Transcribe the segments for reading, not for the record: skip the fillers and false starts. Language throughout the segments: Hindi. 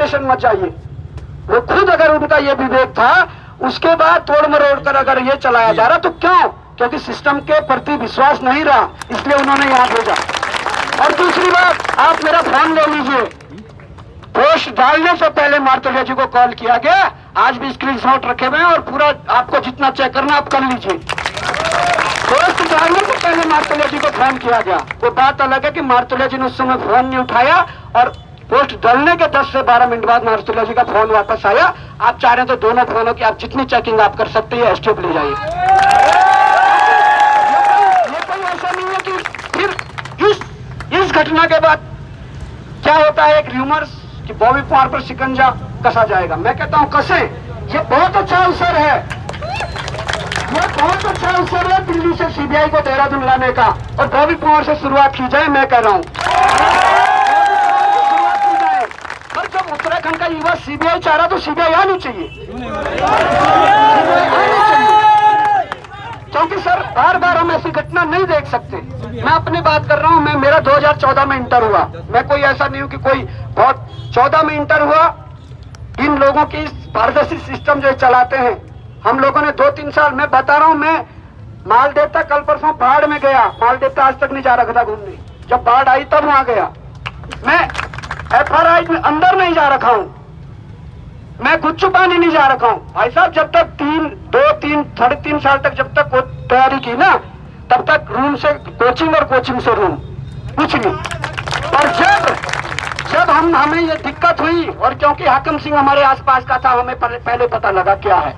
स्टेशन मत जाइए। वो खुद अगर उनका ये विवेक था, उसके बाद तोड़ मरोड़ कर अगर ये चलाया जा रहा तो क्यों? क्योंकि सिस्टम के प्रति विश्वास नहीं रहा, इसलिए उन्होंने यहाँ भेजा। और दूसरी बात, आप मेरा फोन ले लीजिए, पोस्ट डालने से पहले मार्तोलिया जी को कॉल किया गया, आज भी स्क्रीनशॉट रखे हुए हैं और पूरा आपको जितना चेक करना आप कर लीजिए। पोस्ट डालने से पहले मार्तोलिया जी को फोन किया गया। वो बात अलग है कि मार्तोलिया जी ने उस समय फोन नहीं उठाया और पोस्ट डालने के 10 से 12 मिनट बाद मार्तोलिया जी का फोन वापस आया। आप चाह रहे हैं तो दोनों फोनों की आप जितनी चेकिंग आप कर सकते हैं स्टेप ले जाइए। ये कोई ऐसा नहीं है कि फिर इस घटना के बाद क्या होता है, एक र्यूमर्स कि बॉबी पवार पर शिकंजा कसा जाएगा। मैं कहता हूं कसे, ये बहुत अच्छा अवसर है, ये बहुत अच्छा अवसर है दिल्ली से सीबीआई को देहरादून लाने का, और बॉबी पवार से शुरुआत की जाए। मैं कह रहा हूं पर जब उत्तराखंड का युवा सीबीआई चाह रहा तो सीबीआई आनी चाहिए, क्योंकि सर बार बार हम ऐसी घटना नहीं देख सकते। मैं अपनी बात कर रहा हूं, मैं मेरा 2014 में इंटर हुआ, मैं कोई ऐसा नहीं हूं कि कोई बहुत 14 में इंटर हुआ। इन लोगों की पारदर्शी सिस्टम जो चलाते हैं, हम लोगों ने 2-3 साल, मैं बता रहा हूं, मैं मालदेवता कल परसों बाढ़ में गया, मालदेवता आज तक नहीं जा रखा था घूमने, जब बाढ़ आई तब वहां गया। मैं FRI में अंदर नहीं जा रखा हूं, मैं गुच्चू पानी नहीं जा रखा हूं भाई साहब। जब तक 3 साल तक जब तक तैयारी की ना, तब तक रूम से कोचिंग और कोचिंग से रूम, कुछ नहीं। और जब हमें ये दिक्कत हुई, और क्योंकि हाकिम सिंह हमारे आसपास का था, हमें पहले पता लगा क्या है,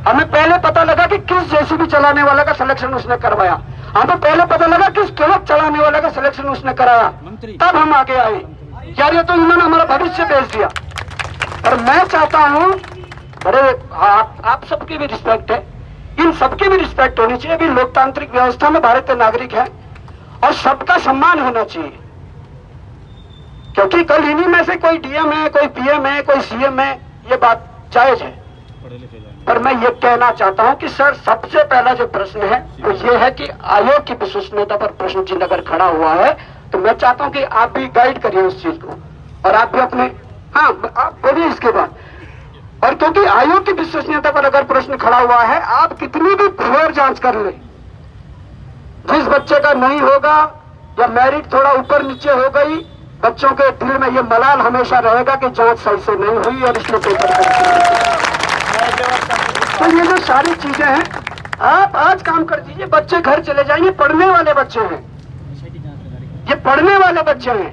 हमें पहले पता लगा कि किस जेसीबी चलाने वाला का सिलेक्शन उसने करवाया, हमें पहले पता लगा किस ट्रक चलाने वाले का सिलेक्शन उसने कराया, तब हम आगे आए। यार ये तो इन्होंने हमारा भविष्य बेच दिया। और मैं चाहता हूं, बड़े आप सबकी भी रिस्पेक्ट है, इन सबकी भी रिस्पेक्ट होनी चाहिए। अभी लोकतांत्रिक व्यवस्था में भारत के नागरिक हैं और सबका सम्मान होना चाहिए, क्योंकि कल इन्हीं में से कोई डीएम है, कोई पीएम है, कोई सीएम है, ये बात जायज है। पर मैं ये कहना चाहता हूं कि सर, सबसे पहला जो प्रश्न है वो ये है कि आयोग की विश्वसनीयता पर प्रश्न चिन्ह अगर खड़ा हुआ है, तो मैं चाहता हूं कि आप भी गाइड करिए उस चीज को, और आप भी अपने, हाँ आप बोलिए इसके बाद। और क्योंकि आयोग की विश्वसनीयता पर अगर प्रश्न खड़ा हुआ है, आप कितनी भी फेयर जांच कर ले, जिस बच्चे का नहीं होगा या मेरिट थोड़ा ऊपर नीचे हो गई, बच्चों के दिल में ये मलाल हमेशा रहेगा कि जांच सही से नहीं हुई और इसलिए पेपर। तो ये जो सारी चीजें हैं, आप आज काम कर दीजिए, बच्चे घर चले जाएंगे, पढ़ने वाले बच्चे हैं, ये पढ़ने वाले बच्चे हैं,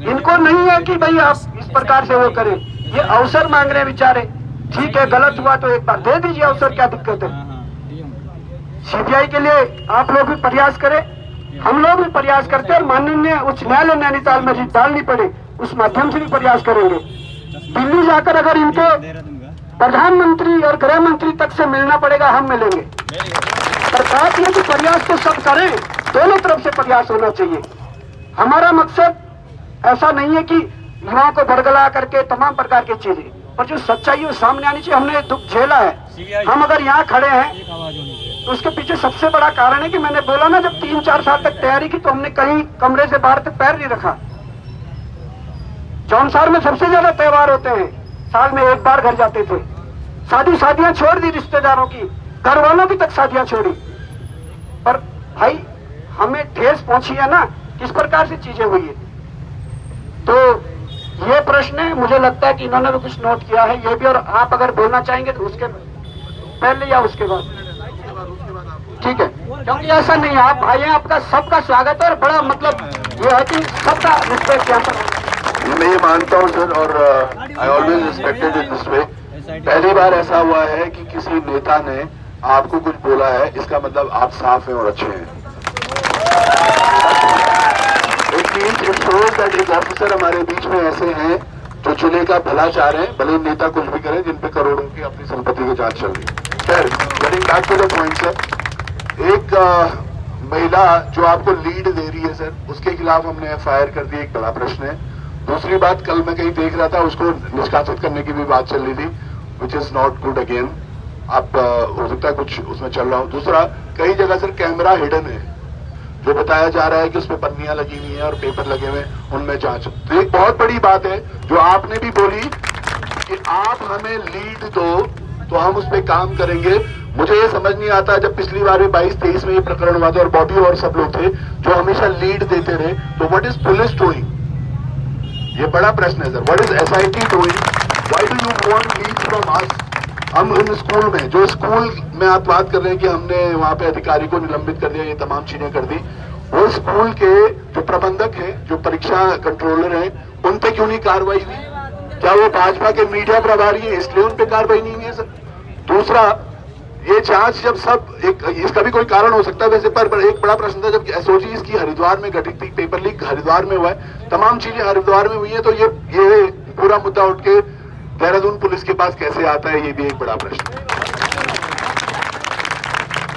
इनको नहीं है कि भाई आप इस प्रकार से वो करें। ये अवसर मांग रहे हैं बेचारे, ठीक है, गलत हुआ तो एक बार दे दीजिए अवसर, क्या दिक्कत है। सीबीआई के लिए आप लोग भी प्रयास करें, हम लोग भी प्रयास करते हैं, और माननीय उच्च न्यायालय नैनीताल में रिट डालनी पड़े उस माध्यम से भी प्रयास करेंगे। दिल्ली जाकर अगर इनको प्रधानमंत्री और गृह मंत्री तक से मिलना पड़ेगा, हम मिलेंगे। पर बात यह कि प्रयास तो सब करें, दोनों तरफ से प्रयास होना चाहिए। हमारा मकसद ऐसा नहीं है कि युवाओं को बरगला करके तमाम प्रकार की चीजें, पर जो सच्चाई है सामने आनी चाहिए। हमने दुख झेला है, हम अगर यहाँ खड़े हैं तो उसके पीछे सबसे बड़ा कारण है कि मैंने बोला ना, जब 3-4 साल तक तैयारी की तो हमने कहीं कमरे से बाहर तक पैर नहीं रखा। जौनसार में सबसे ज्यादा त्योहार होते हैं, साल में एक बार घर जाते थे, शादियां छोड़ दी, रिश्तेदारों की, घर वालों की तक शादियां छोड़ी। पर भाई हमें ठेस पहुंची है ना, किस प्रकार से चीजें हुई है। तो ये प्रश्न है, मुझे लगता है कि इन्होंने भी कुछ नोट किया है ये भी, और आप अगर बोलना चाहेंगे तो उसके पहले या उसके बाद, ठीक है, क्योंकि ऐसा नहीं है, आप भाई हैं, आपका सबका स्वागत है, और बड़ा मतलब ये है कि सबका रिस्पेक्ट यहाँ पर। मैं ये मानता हूँ सर, और I always respected in this way. पहली बार ऐसा हुआ है कि किसी नेता ने आपको कुछ बोला है, इसका मतलब आप साफ हैं और अच्छे हैं। इट शोज दैट एक ऑफिसर हमारे बीच में ऐसे हैं जो जिले का भला चाह रहे हैं, भले नेता कुछ भी करें, जिन पे करोड़ों की अपनी संपत्ति की जांच चल रही है। खैर, getting back to the point sir, एक महिला जो आपको लीड दे रही है सर, उसके खिलाफ हमने FIR कर दी, एक बड़ा प्रश्न है। दूसरी बात, कल मैं कहीं देख रहा था, उसको निष्कासित करने की भी बात चल रही थी, which is not good again. आप हो सकता है कुछ उसमें चल रहा हो। दूसरा, कई जगह सर कैमरा हिडन है, जो बताया जा रहा है कि उसमें पन्नियां लगी हुई हैं और पेपर लगे हुए, उनमें जांच। तो एक बहुत बड़ी बात है जो आपने भी बोली, आप हमें लीड दो तो हम उस पर काम करेंगे। मुझे ये समझ नहीं आता, जब पिछली बार 22-23 में ये प्रकरण हुआ था और बॉबी और सब लोग थे जो हमेशा लीड देते रहे, तो व्हाट इज पुलिस डूइंग? ये बड़ा प्रश्न है sir. What is SIT doing? Why do you want lead from us? हम उन स्कूल में, जो स्कूल में आप बात कर रहे हैं कि हमने वहां पे अधिकारी को निलंबित कर दिया, ये तमाम चीजें कर दी, वो स्कूल के जो प्रबंधक हैं, जो परीक्षा कंट्रोलर हैं, उन पे क्यों नहीं कार्रवाई हुई? क्या वो भाजपा के मीडिया प्रभारी है इसलिए उन पे कार्रवाई नहीं हुई है सर? दूसरा, ये जांच जब सब इसका भी कोई कारण हो सकता है वैसे, पर एक बड़ा प्रश्न था जब एसओजी इसकी हरिद्वार में घटित थी, पेपर लीक हरिद्वार में हुआ है, तमाम चीजें हरिद्वार में हुई है, तो ये पूरा मुद्दा उठ के देहरादून पुलिस के पास कैसे आता है, ये भी एक बड़ा प्रश्न है।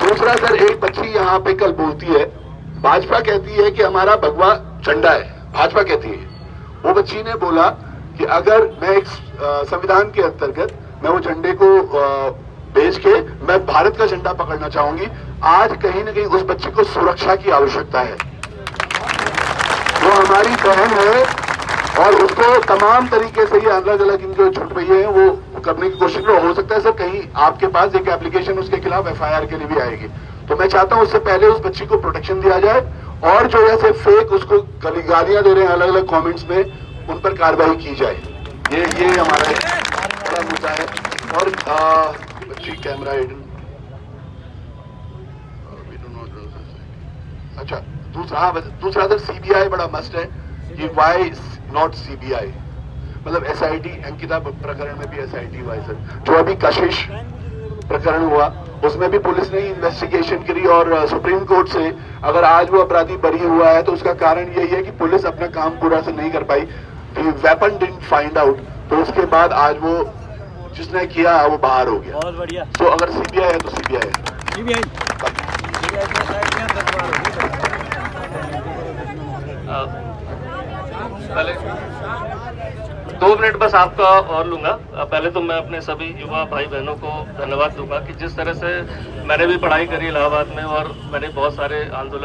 दूसरा सर, एक बच्ची यहाँ पे कल बोलती है, भाजपा कहती है कि हमारा भगवा झंडा है, भाजपा कहती है। वो बच्ची ने बोला कि अगर मैं एक संविधान के अंतर्गत मैं वो झंडे को बेच के मैं भारत का झंडा पकड़ना चाहूंगी। आज कहीं ना कहीं उस बच्ची को सुरक्षा की आवश्यकता है। वो हमारी बहन है और उसको तमाम तरीके से ये अलग अलग इनके छूट रही है, वो करने की कोशिश में हो सकता है सर कहीं आपके पास एक एप्लीकेशन उसके खिलाफ एफआईआर के लिए भी आएगी। तो मैं चाहता हूं उससे पहले उस बच्ची को प्रोटेक्शन दिया जाए और जो ऐसे फेक उसको गालियां दे रहे हैं अलग अलग कमेंट्स में, उन पर कार्रवाई की जाए। ये हमारा बड़ा मुद्दा है। और बच्ची कैमरा अच्छा, दूसरा सर सीबीआई बड़ा मस्ट है कि वाई नॉट सीबीआई, मतलब एसआईटी अंकिता प्रकरण में भी एसआईटी हुआ है सर। जो अभी कशिश प्रकरण हुआ उसमें भी पुलिस ने इन्वेस्टिगेशन करी और सुप्रीम कोर्ट से अगर आज वो अपराधी बरी हुआ है तो उसका कारण यही है कि पुलिस अपना काम पूरा से नहीं कर पाई, वेपन डिडंट फाइंड आउट, तो उसके बाद आज वो जिसने किया वो बाहर हो गया। बहुत बढ़िया। तो अगर सीबीआई है तो सीबीआई है। पहले 2 मिनट बस आपका और लूंगा। पहले तो मैं अपने सभी युवा भाई बहनों को धन्यवाद दूंगा कि जिस तरह से मैंने भी पढ़ाई करी इलाहाबाद में और मैंने बहुत सारे आंदोलन